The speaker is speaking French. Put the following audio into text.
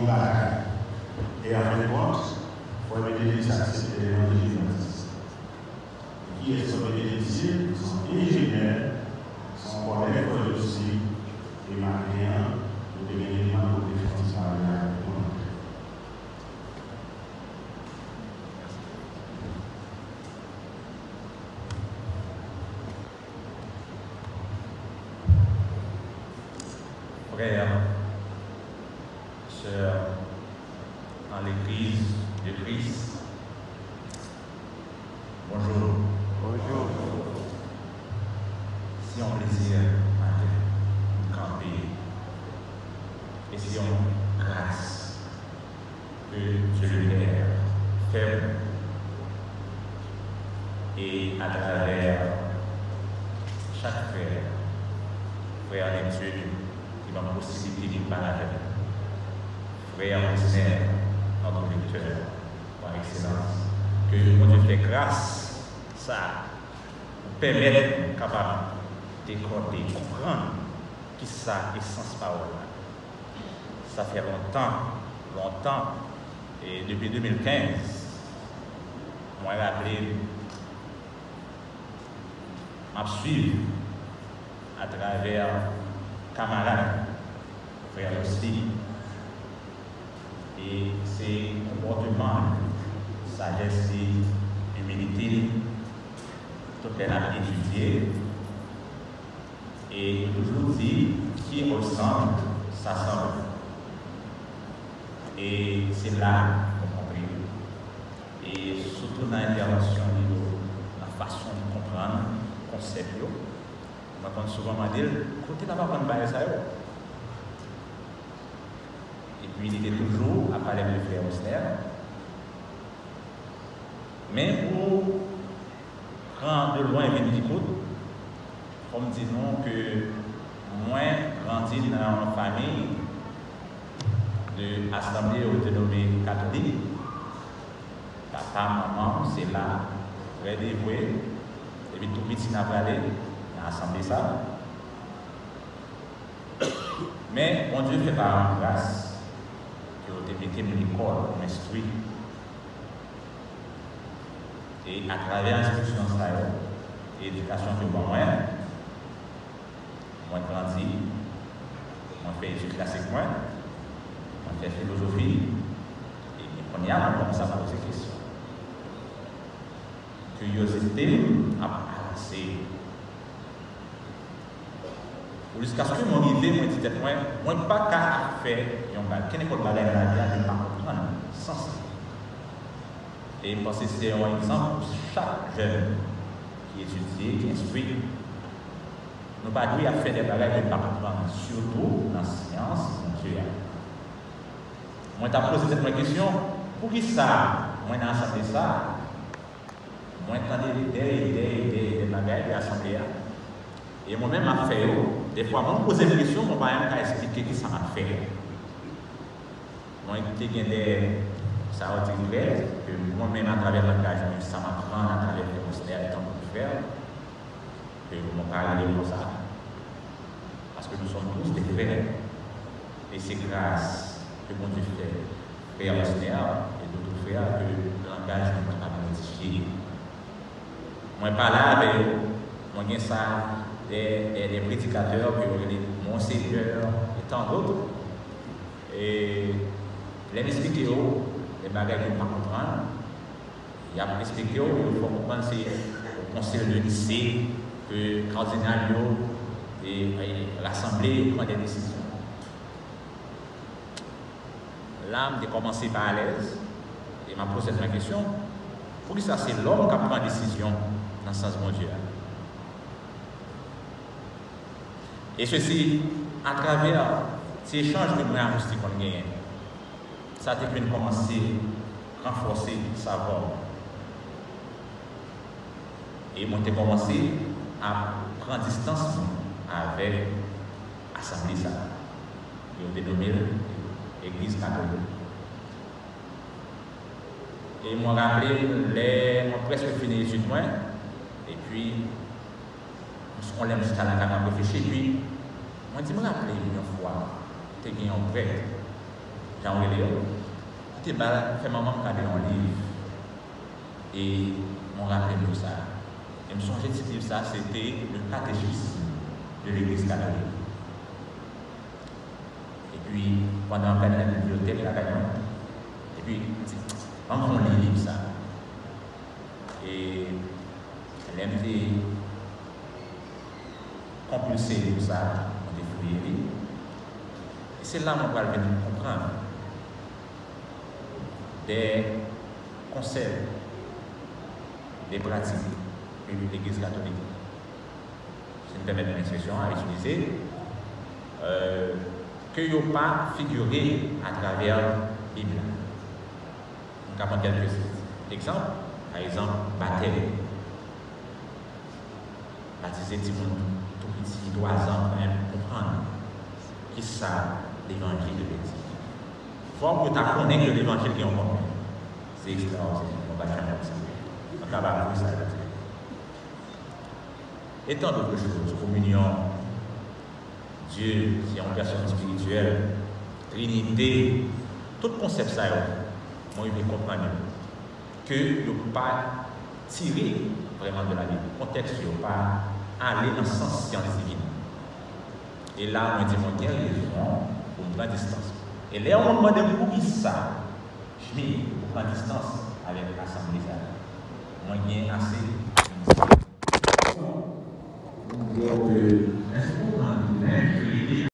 bagaille. Et en fin de compte, il faut aider les accepter l'évangile. Qui est sauvé des disciples, sont ingénieurs, sont collègues aussi, et mariés, ou des éléments pour défense par la frères, sœurs, dans l'église de Christ. Bonjour. Bonjour. Si on plaisir à camper, et si on grâce que Dieu le Père fait et à travers chaque frère de Dieu, qui m'a possibilité de parler avec frère ordinaire, notre lecteur, par excellence, que mon Dieu fait grâce, ça, pour permettre capable d'écouter, comprendre qui ça est sens parole. Ça fait longtemps, et depuis 2015, moi j'ai appelé à suivre à travers camarades, frères aussi. Et c'est comportement, sagesse et humilité, tout les a étudié. Et toujours dit qui ressemble, s'assemble. Et c'est là qu'on comprend. Et surtout dans l'intervention, la façon de comprendre le concept. Je me souvent dit, côté là-bas, on va ça. Et puis, il était toujours à parler avec le frère Osner. Mais pour prendre de loin une écoute, comme disons que moi, grandi dans une famille de l'Assemblée autonome catholique, papa, maman, c'est là, très dévoué, et puis tout petit n'a pas allé. Assemblée ça. Mais mon Dieu fait par grâce que vous avez mis l'école, m'instruit. Et à travers l'instruction et l'éducation que moi, grandi, moi fait études classiques, moi fait philosophie, et on y a commencé à poser des questions. Curiosité à passer. Jusqu'à ce que mon idée, moi, dit, moi, pas qu'à faire, quelle école balaye la vie, je ne pas comprendre, sans ça. Et je pense que c'est un exemple pour chaque jeune qui étudie, qui instruit. Nous ne pas à faire des bagages de ne pas comprendre, surtout dans la science, Dieu. Moi, je posé cette question, pour qui ça, moi, dans l'assemblée ça, moi, j'ai des bagages de l'assemblée. Et moi-même, je fait, des fois, je me pose des questions, je ne peux pas expliquer qui ça m'a fait. Moi, j'ai des que moi-même, à travers l'engagement, ça m'apprend à travers les posters et tant que faire, que je ne parle pas de ça. Parce que nous sommes tous des frères. Et c'est grâce que mon Dieu fait, frère Osner et d'autres frères, que l'engagement m'a modifié. Moi, je parle avec moi, j'ai ça. Des prédicateurs, Monseigneur et tant d'autres. Et les expliquer les bagages que ne pas comprendre. Il y a expliqué il faut comprendre c'est le conseil de lycée, que le cardinal et l'assemblée prend des décisions. Là, je commencé par à l'aise et m'a posé cette question. Pour que ça, c'est l'homme qui prend des décisions dans le sens de mon Dieu. Et ceci, à travers ces échanges que nous avons gagnés, ça a été commencer à renforcer le savoir. Et moi, j'ai commencé à prendre distance avec l'Assemblée, ça. Ils ont dénommé l'Église catholique. Et moi, rappelé, moi presque fini les études, et puis, on l'aime jusqu'à la caméra réfléchir. Puis, moi, je me rappelle une fois, tu as un prêtre Jean-Aurélien, c'était fait maman me garder un livre. Et mon rappel de ça. Et me songeais de ce livre, ça, c'était le catéchisme de l'Église catholique. Et puis, pendant qu'on a la bibliothèque, la gagnante, et puis, on lit le livre, ça. Et elle aime compulser tout ça, on défouille. Et c'est là qu'on va venir comprendre des concepts, des pratiques de l'Église catholique. Je me permets une expression à utiliser, que n'ont pas figuré à travers la Bible. On va prendre quelques exemples. Par exemple, baptême. Baptiser tout le monde, tout petit, 3 ans, quand même, pour comprendre qui ça, l'évangile de l'Église. Il faut que tu connaisses que l'évangile qui est en commun. C'est extraordinaire. On va jamais ça. On va ça. Et tant d'autres choses, communion, Dieu qui est en personne spirituelle, Trinité, tout concept ça, moi je vais comprendre que ne pas tirer vraiment de la Bible. Le contexte ne pas aller dans le sens scientifique. Et là, on dit mon quelle raison pour prendre distance. Et là, on me demande pour qui ça, je vais prendre distance avec l'Assemblée. Moi, il y a assez. Donc,